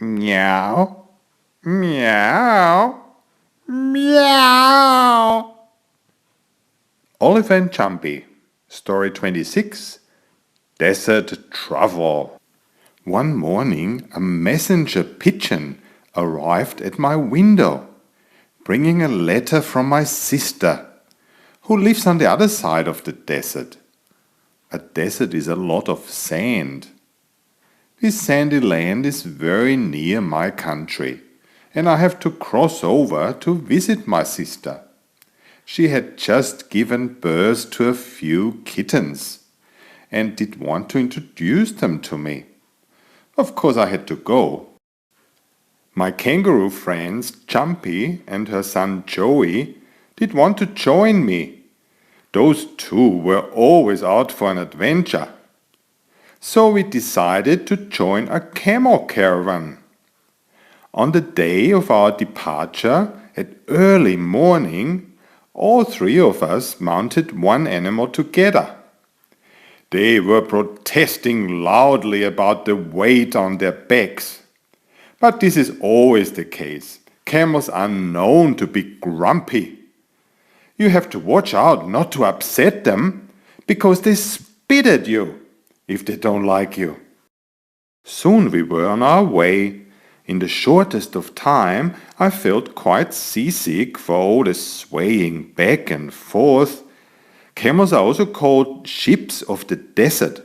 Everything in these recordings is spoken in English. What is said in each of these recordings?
Meow, meow, meow. Oliver and Jumpy, Story 26, Desert Travel. One morning a messenger pigeon arrived at my window, bringing a letter from my sister, who lives on the other side of the desert. A desert is a lot of sand. This sandy land is very near my country, and I have to cross over to visit my sister. She had just given birth to a few kittens and did want to introduce them to me. Of course I had to go. My kangaroo friends Jumpy and her son Joey did want to join me. Those two were always out for an adventure. So we decided to join a camel caravan. On the day of our departure, at early morning, all three of us mounted one animal together. They were protesting loudly about the weight on their backs. But this is always the case. Camels are known to be grumpy. You have to watch out not to upset them, because they spit at you if they don't like you. Soon we were on our way. In the shortest of time, I felt quite seasick for all the swaying back and forth. Camels are also called ships of the desert.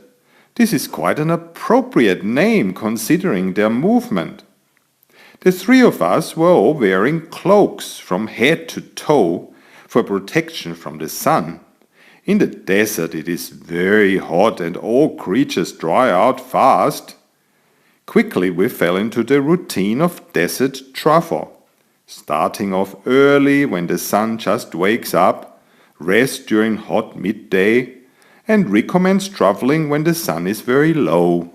This is quite an appropriate name considering their movement. The three of us were all wearing cloaks from head to toe for protection from the sun. In the desert it is very hot and all creatures dry out fast. Quickly we fell into the routine of desert travel, starting off early when the sun just wakes up, rest during hot midday, and recommence traveling when the sun is very low.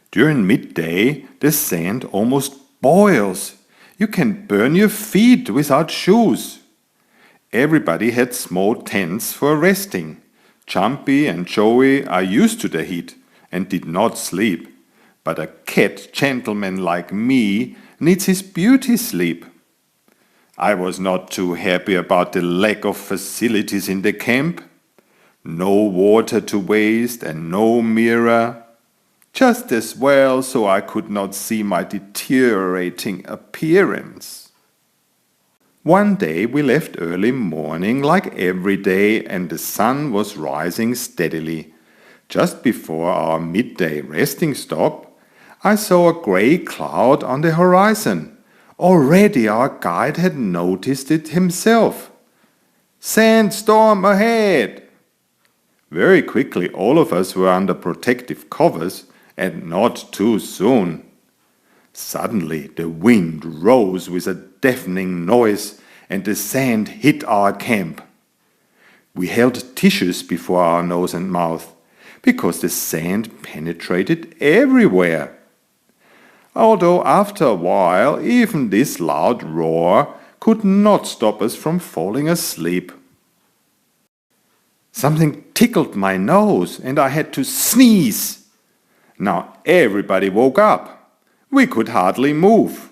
During midday, the sand almost boils. You can burn your feet without shoes. Everybody had small tents for resting. Jumpy and Joey are used to the heat and did not sleep. But a cat gentleman like me needs his beauty sleep. I was not too happy about the lack of facilities in the camp. No water to waste and no mirror. Just as well so I could not see my deteriorating appearance. One day we left early morning like every day and the sun was rising steadily. Just before our midday resting stop, I saw a grey cloud on the horizon. Already our guide had noticed it himself. "Sandstorm ahead!" Very quickly all of us were under protective covers, and not too soon. Suddenly the wind rose with a deafening noise and the sand hit our camp. We held tissues before our nose and mouth, because the sand penetrated everywhere. Although after a while even this loud roar could not stop us from falling asleep. Something tickled my nose and I had to sneeze. Now everybody woke up. We could hardly move.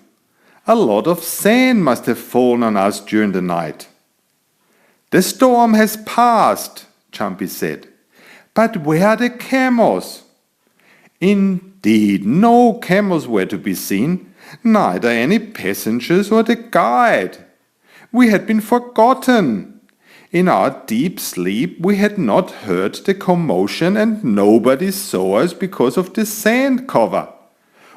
A lot of sand must have fallen on us during the night. "The storm has passed," Jumpy said. "But where are the camels?" Indeed, no camels were to be seen, neither any passengers or the guide. We had been forgotten. In our deep sleep we had not heard the commotion and nobody saw us because of the sand cover.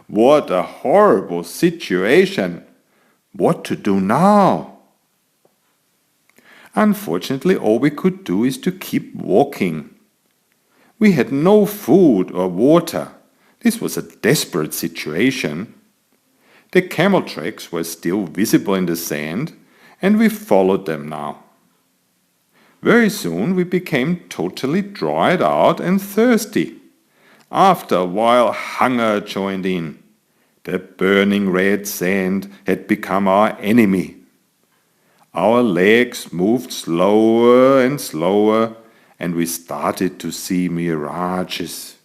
What a horrible situation! What to do now? Unfortunately, all we could do is to keep walking. We had no food or water. This was a desperate situation. The camel tracks were still visible in the sand, and we followed them now. Very soon we became totally dried out and thirsty. After a while, hunger joined in. The burning red sand had become our enemy. Our legs moved slower and slower, and we started to see mirages.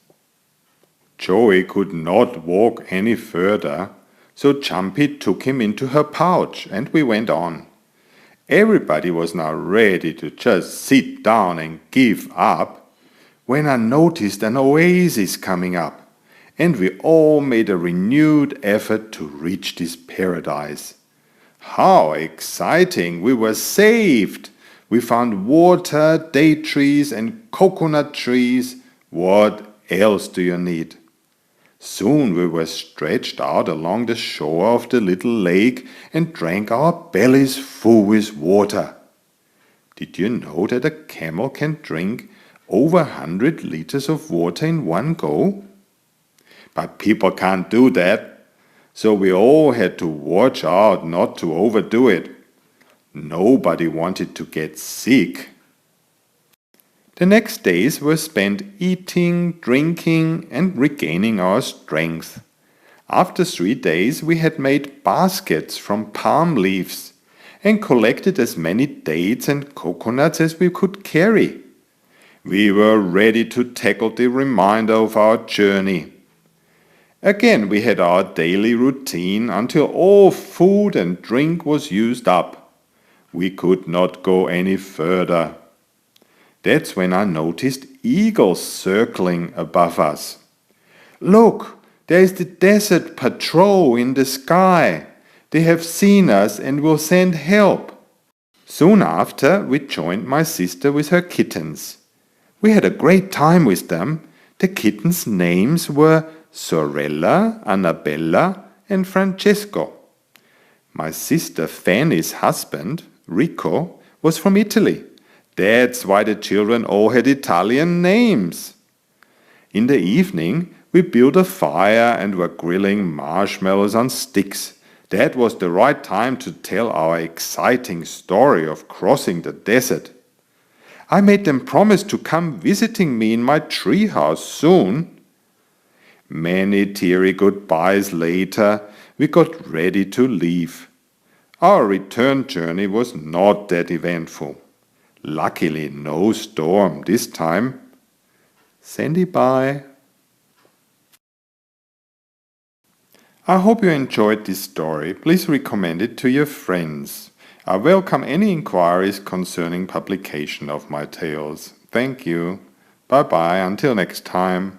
Joey could not walk any further, so Jumpy took him into her pouch and we went on. Everybody was now ready to just sit down and give up when I noticed an oasis coming up, and we all made a renewed effort to reach this paradise. How exciting! We were saved! We found water, date trees, and coconut trees. What else do you need? Soon we were stretched out along the shore of the little lake and drank our bellies full with water. Did you know that a camel can drink over 100 liters of water in one go? But people can't do that, so we all had to watch out not to overdo it. Nobody wanted to get sick. The next days were spent eating, drinking, and regaining our strength. After 3 days we had made baskets from palm leaves and collected as many dates and coconuts as we could carry. We were ready to tackle the remainder of our journey. Again we had our daily routine until all food and drink was used up. We could not go any further. That's when I noticed eagles circling above us. Look, there is the desert patrol in the sky. They have seen us and will send help. Soon after, we joined my sister with her kittens. We had a great time with them. The kittens' names were Sorella, Annabella, and Francesco. My sister Fanny's husband, Rico, was from Italy. That's why the children all had Italian names. In the evening, we built a fire and were grilling marshmallows on sticks. That was the right time to tell our exciting story of crossing the desert. I made them promise to come visiting me in my treehouse soon. Many teary goodbyes later, we got ready to leave. Our return journey was not that eventful. Luckily, no storm this time. Sandy, bye. I hope you enjoyed this story. Please recommend it to your friends. I welcome any inquiries concerning publication of my tales. Thank you. Bye bye. Until next time.